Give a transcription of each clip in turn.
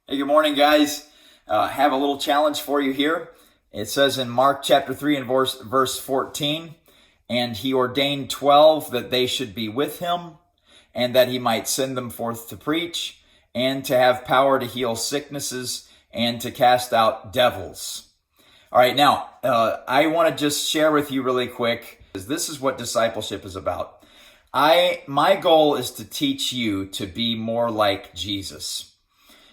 Hey, good morning, guys. Have a little challenge for you here. It says in Mark chapter 3 and verse 14, and he ordained 12 that they should be with him, and that he might send them forth to preach, and to have power to heal sicknesses, and to cast out devils. All right, now, I want to just share with you really quick, because this is what discipleship is about. My goal is to teach you to be more like Jesus.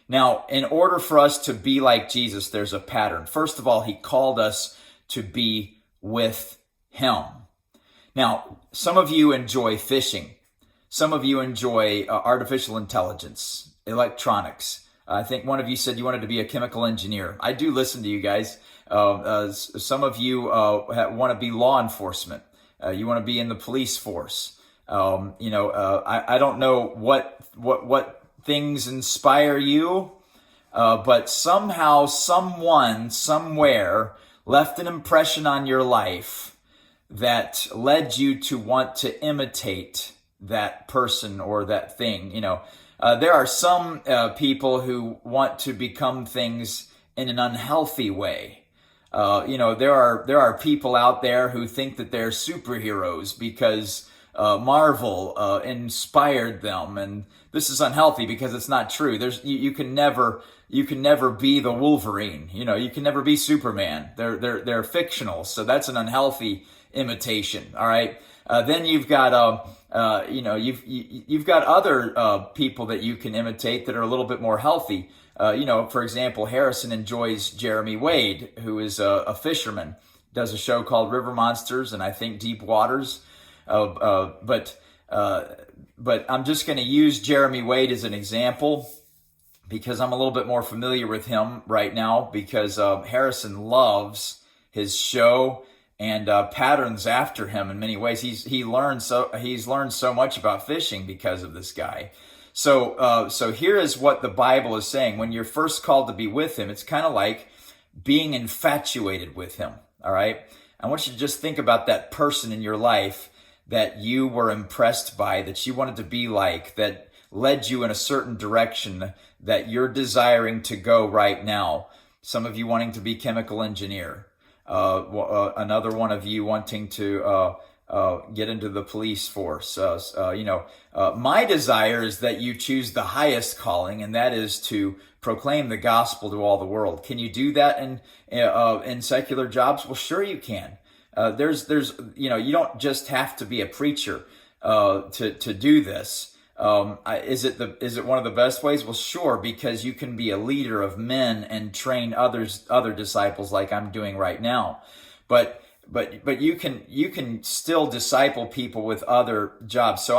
Now, in order for us to be like Jesus, there's a pattern. First of all, he called us to be with him. Now, some of you enjoy fishing. Some of you enjoy artificial intelligence, electronics. I think one of you said you wanted to be a chemical engineer. I do listen to you guys. Some of you want to be law enforcement. You want to be in the police force. I don't know what things inspire you, but somehow, someone, somewhere left an impression on your life that led you to want to imitate that person or that thing. There are some people who want to become things in an unhealthy way. There are people out there who think that they're superheroes because Marvel inspired them, and this is unhealthy because it's not true. You can never be the Wolverine. You can never be Superman. They're fictional, so that's an unhealthy imitation. All right. Then you've got you've got other people that you can imitate that are a little bit more healthy. For example, Harrison enjoys Jeremy Wade, who is a fisherman, does a show called River Monsters and I think Deep Waters. But I'm just going to use Jeremy Wade as an example because I'm a little bit more familiar with him right now because Harrison loves his show and patterns after him in many ways. He's learned so much about fishing because of this guy. So here is what the Bible is saying. When you're first called to be with him, it's kind of like being infatuated with him. All right. I want you to just think about that person in your life that you were impressed by, that you wanted to be like, that led you in a certain direction that you're desiring to go right now. Some of you wanting to be chemical engineer. Another one of you wanting to get into the police force. My desire is that you choose the highest calling, and that is to proclaim the gospel to all the world. Can you do that in secular jobs? Well, sure you can. You don't just have to be a preacher to do this. Is it one of the best ways? Well, sure, because you can be a leader of men and train other disciples like I'm doing right now. But you can still disciple people with other jobs. So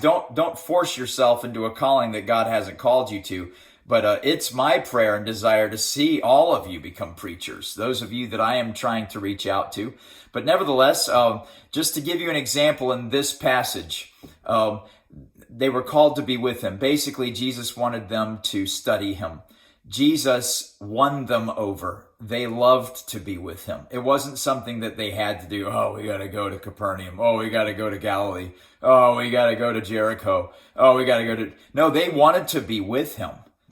don't force yourself into a calling that God hasn't called you to. But it's my prayer and desire to see all of you become preachers, those of you that I am trying to reach out to. But nevertheless, just to give you an example in this passage, they were called to be with him. Basically, Jesus wanted them to study him. Jesus won them over. They loved to be with him. It wasn't something that they had to do. Oh, we got to go to Capernaum. Oh, we got to go to Galilee. Oh, we got to go to Jericho. Oh, we got to go to... No, they wanted to be with him.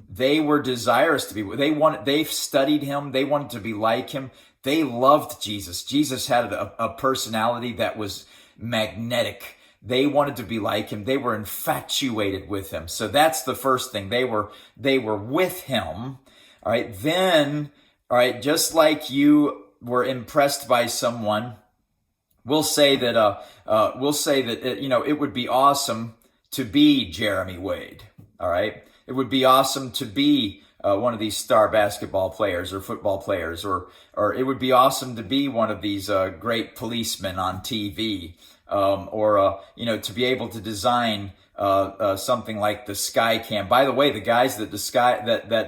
They were desirous to be. They studied him. They wanted to be like him. They loved Jesus. Jesus had a personality that was magnetic. They wanted to be like him. They were infatuated with him. So that's the first thing. They were with him. All right. Then, all right, just like you were impressed by someone, we'll say that it would be awesome to be Jeremy Wade. All right. It would be awesome to be one of these star basketball players or football players, or it would be awesome to be one of these great policemen on TV, or to be able to design something like the Sky Cam. By the way, the guys that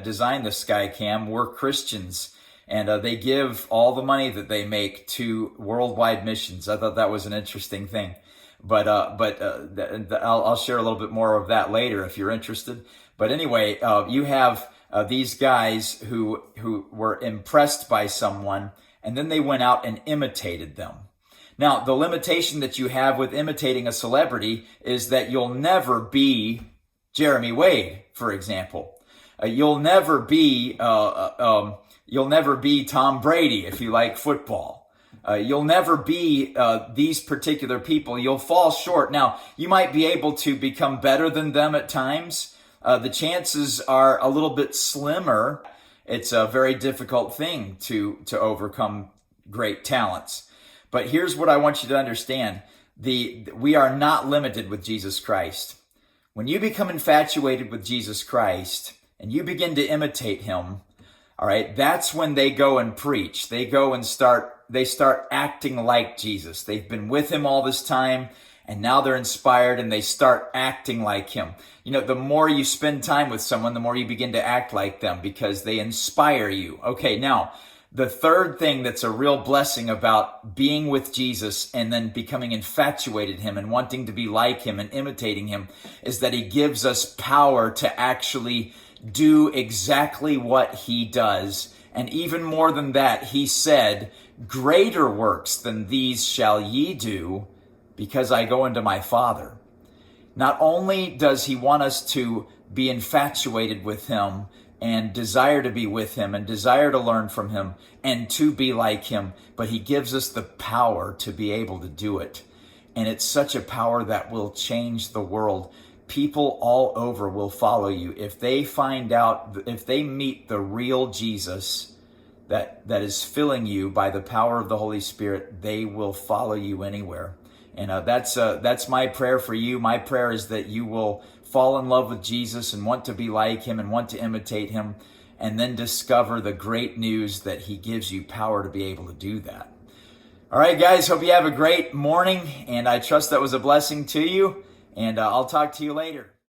designed the Sky Cam were Christians, and they give all the money that they make to worldwide missions. I thought that was an interesting thing. But I'll share a little bit more of that later if you're interested. But anyway, you have these guys who were impressed by someone, and then they went out and imitated them. Now, the limitation that you have with imitating a celebrity is that you'll never be Jeremy Wade, for example. You'll never be Tom Brady if you like football. You'll never be these particular people. You'll fall short. Now, you might be able to become better than them at times. The chances are a little bit slimmer. It's a very difficult thing to overcome great talents. But here's what I want you to understand. We are not limited with Jesus Christ. When you become infatuated with Jesus Christ and you begin to imitate him, all right, that's when they go and preach. They go and start acting like Jesus. They've been with him all this time, and now they're inspired and they start acting like him. You know, the more you spend time with someone, the more you begin to act like them because they inspire you. Okay, now, the third thing that's a real blessing about being with Jesus and then becoming infatuated with him and wanting to be like him and imitating him is that he gives us power to actually do exactly what he does. And even more than that, he said, "Greater works than these shall ye do, because I go into my Father." Not only does he want us to be infatuated with him and desire to be with him and desire to learn from him and to be like him, but he gives us the power to be able to do it. And it's such a power that will change the world. People all over will follow you. If they find out, if they meet the real Jesus that is filling you by the power of the Holy Spirit, they will follow you anywhere. And that's my prayer for you. My prayer is that you will fall in love with Jesus and want to be like him and want to imitate him, and then discover the great news that he gives you power to be able to do that. All right, guys, hope you have a great morning, and I trust that was a blessing to you, and I'll talk to you later.